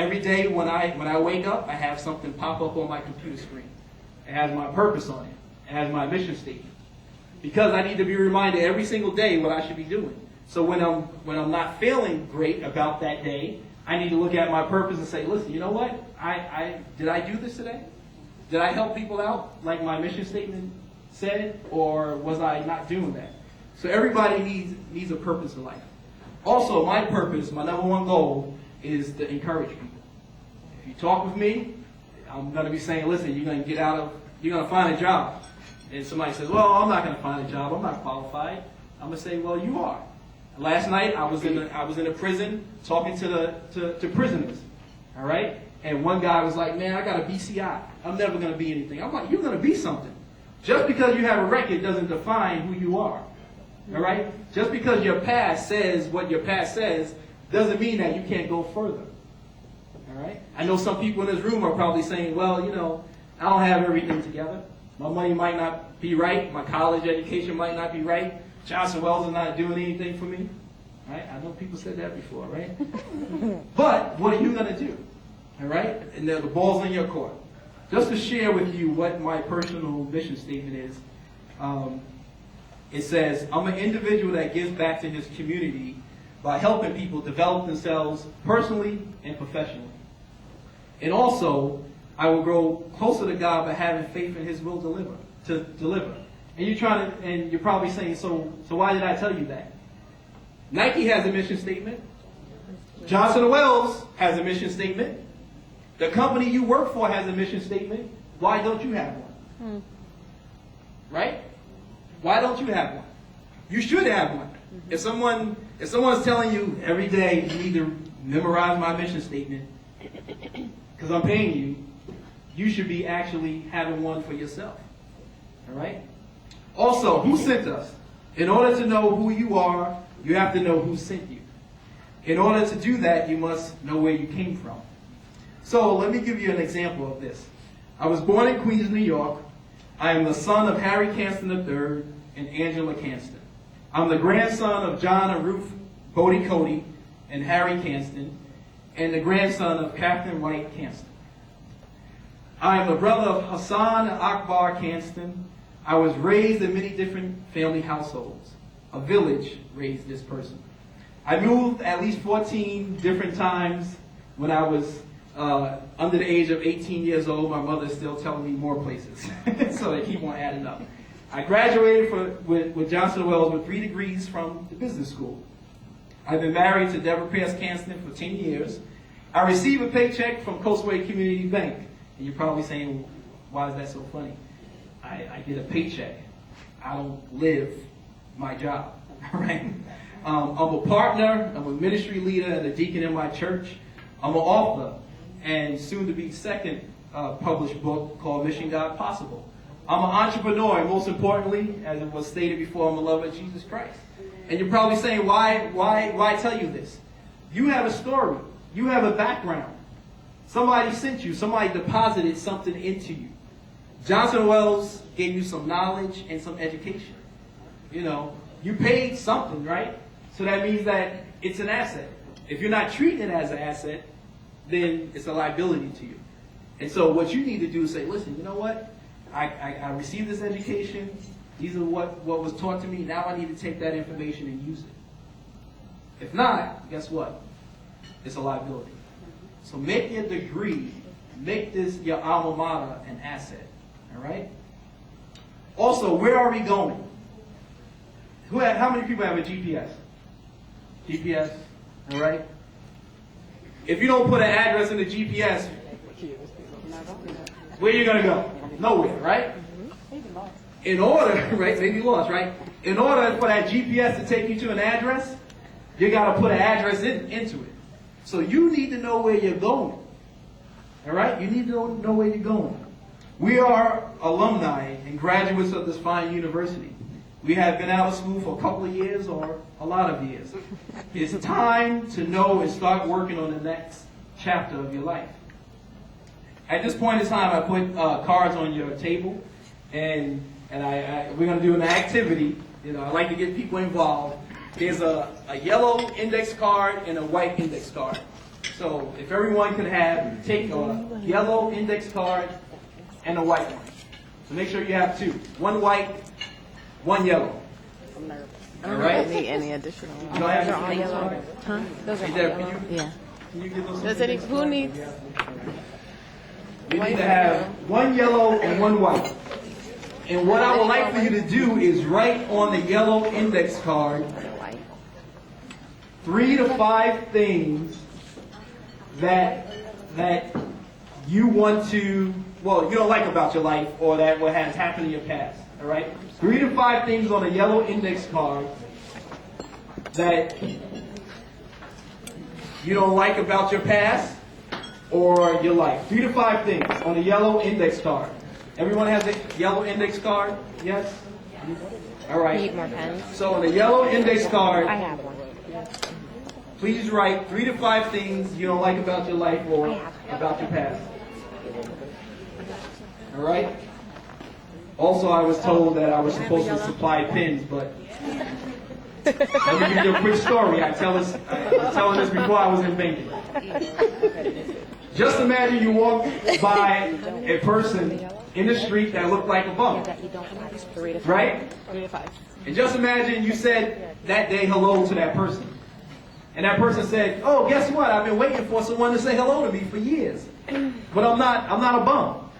every day when I wake up, I have something pop up on my computer screen. It has my purpose on it. It has my mission statement. Because I need to be reminded every single day what I should be doing. So when I'm not feeling great about that day, I need to look at my purpose and say, listen, you know what? Did I do this today? Did I help people out like my mission statement said, or was I not doing that? So everybody needs a purpose in life. Also, my purpose, my number one goal, is to encourage people. If you talk with me, I'm going to be saying, listen, you're going to find a job. And somebody says, well, I'm not going to find a job. I'm not qualified. I'm going to say, well, you are. Last night, I was in a prison talking to prisoners. All right? And one guy was like, man, I got a BCI. I'm never going to be anything. I'm like, you're going to be something. Just because you have a record doesn't define who you are. All right? Just because your past says what your past says doesn't mean that you can't go further. All right? I know some people in this room are probably saying, well, you know, I don't have everything together. My money might not be right. My college education might not be right. Johnson Wells is not doing anything for me. Right? I know people said that before, right? But what are you going to do? All right? And the ball's in your court. Just to share with you what my personal mission statement is, it says, I'm an individual that gives back to his community by helping people develop themselves personally and professionally. And also, I will grow closer to God by having faith in his will to deliver. And you're probably saying, so why did I tell you that? Nike has a mission statement. Johnson & Wells has a mission statement. The company you work for has a mission statement. Why don't you have one? Right? Why don't you have one? You should have one. If someone's telling you every day you need to memorize my mission statement because I'm paying you, you should be actually having one for yourself. All right? Also, who sent us? In order to know who you are, you have to know who sent you. In order to do that, you must know where you came from. So let me give you an example of this. I was born in Queens, New York. I am the son of Harry Kanston III and Angela Kanston. I'm the grandson of John and Ruth Bodie Cody and Harry Kanston, and the grandson of Captain White Kanston. I am the brother of Hassan and Akbar Kanston. I was raised in many different family households. A village raised this person. I moved at least 14 different times when I was under the age of 18 years old. My mother's still telling me more places. So they keep on adding up. I graduated with Johnson & Wells with 3 degrees from the business school. I've been married to Deborah Pierce Kanston for 10 years. I receive a paycheck from Coastway Community Bank. And you're probably saying, why is that so funny? I get a paycheck. I don't live my job. Right? I'm a partner. I'm a ministry leader and a deacon in my church. I'm an author and soon to be second published book called Mission God Possible. I'm an entrepreneur, and most importantly, as it was stated before, I'm a lover of Jesus Christ. And you're probably saying, why tell you this? You have a story. You have a background. Somebody sent you. Somebody deposited something into you. Johnson & Wells gave you some knowledge and some education. You know, you paid something, right? So that means that it's an asset. If you're not treating it as an asset, then it's a liability to you. And so what you need to do is say, listen, you know what? I received this education. These are what was taught to me. Now I need to take that information and use it. If not, guess what? It's a liability. So make your degree, make this your alma mater an asset. All right? Also, where are we going? How many people have a GPS? GPS, all right? If you don't put an address in the GPS, where are you going to go? Nowhere, right? In order, right, maybe lost, right? In order for that GPS to take you to an address, you got to put an address into it. So you need to know where you're going. All right? You need to know where you're going. We are alumni and graduates of this fine university. We have been out of school for a couple of years or a lot of years. It's time to know and start working on the next chapter of your life. At this point in time, I put cards on your table, and we're going to do an activity. You know, I like to get people involved. There's a yellow index card and a white index card. So if everyone could take a yellow index card and a white one. So make sure you have two. One white, one yellow. I don't need any additional ones. You don't have Those are all any yellow. Huh? Those are all Deb, yellow. Yeah. Can you give those? Does any, who needs? We need to have one yellow and one white. And what I would like for you to do is write on the yellow index card 3 to 5 things that you want to, well, you don't like about your life or that what has happened in your past. All right? 3 to 5 things on a yellow index card that you don't like about your past or your life. 3 to 5 things on a yellow index card. Everyone has a yellow index card? Yes? All right. Need more pens? So on the yellow index card, I have one. please write 3 to 5 things you don't like about your life or about your past. All right? Also, I was told that I was supposed to supply pens, but let me give you a quick story. I was telling this before I was in banking. Just imagine you walk by a person in the street that looked like a bum. Right? 3 to 5. And just imagine you said that day hello to that person. And that person said, oh, guess what? I've been waiting for someone to say hello to me for years. But I'm not a bum.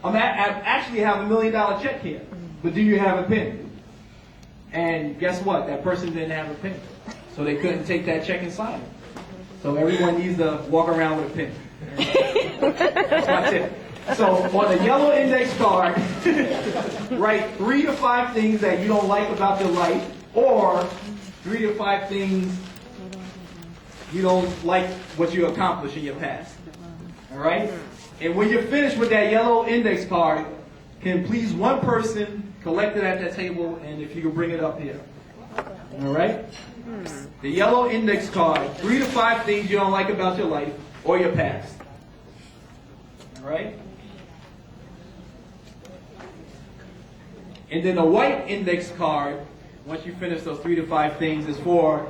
I actually have $1 million check here. But do you have a pen? And guess what? That person didn't have a pen. So they couldn't take that check and sign it. So everyone needs to walk around with a pen. That's my tip. So on the yellow index card, write 3 to 5 things that you don't like about your life, or 3 to 5 things you don't like what you accomplished in your past. All right? And when you're finished with that yellow index card, can please one person collect it at that table, and if you can bring it up here. All right? The yellow index card, 3 to 5 things you don't like about your life or your past. All right? And then the white index card, once you finish those 3 to 5 things, is for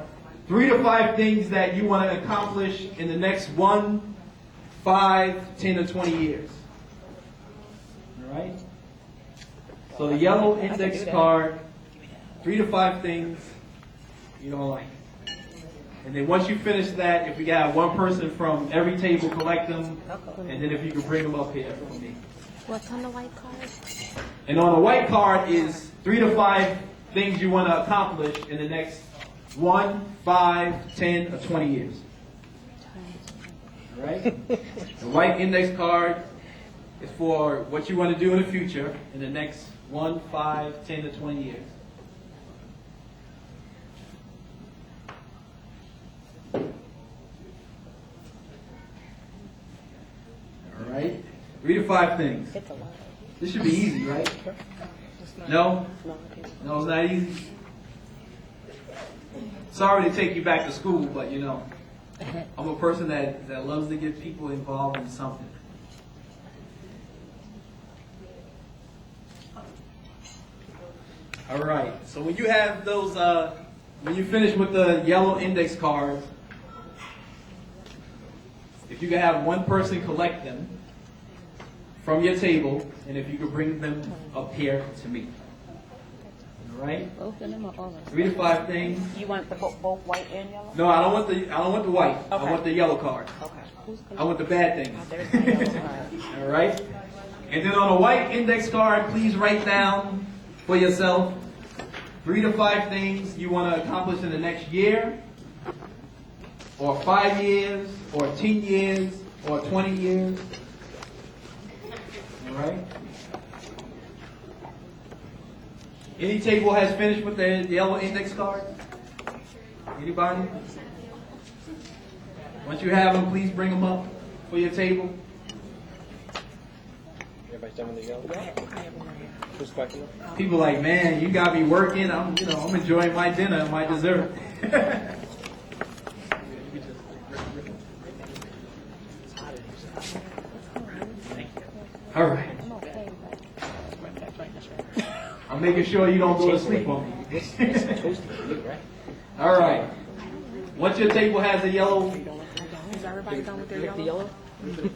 3 to 5 things that you want to accomplish in the next 1, 5, 10, or 20 years. All right? So the yellow index card, 3 to 5 things you don't like. And then once you finish that, if we got one person from every table, collect them, and then if you can bring them up here for me. What's on the white card? And on the white card is 3 to 5 things you want to accomplish in the next 1, 5, 10, or 20 years. All right? The white index card is for what you want to do in the future in the next 1, 5, 10, or 20 years. All right? 3 to 5 things. This should be easy, right? No? No, it's not easy. Sorry to take you back to school, but you know, I'm a person that loves to get people involved in something. All right, so when you have those, when you finish with the yellow index cards, if you can have one person collect them from your table, and if you could bring them up here to me. All right? Both of them or all of them? 3 to 5 things. You want the both white and yellow? No, I don't want the white. I Okay. want the yellow card. Okay. I want the bad things. There's my yellow card. All right? And then on a white index card, please write down for yourself 3 to 5 things you want to accomplish in the next year, or 5 years, or 10 years, or 20 years. All right? Any table has finished with the yellow index card? Anybody? Once you have them, please bring them up for your table. Everybody's done with the yellow? Who's collecting them? People like, man, you got me working. I'm enjoying my dinner and my dessert. All right. I'm making sure you don't go to sleep on me. All right. Once your table has a yellow everybody done with their Pick the yellow? yellow?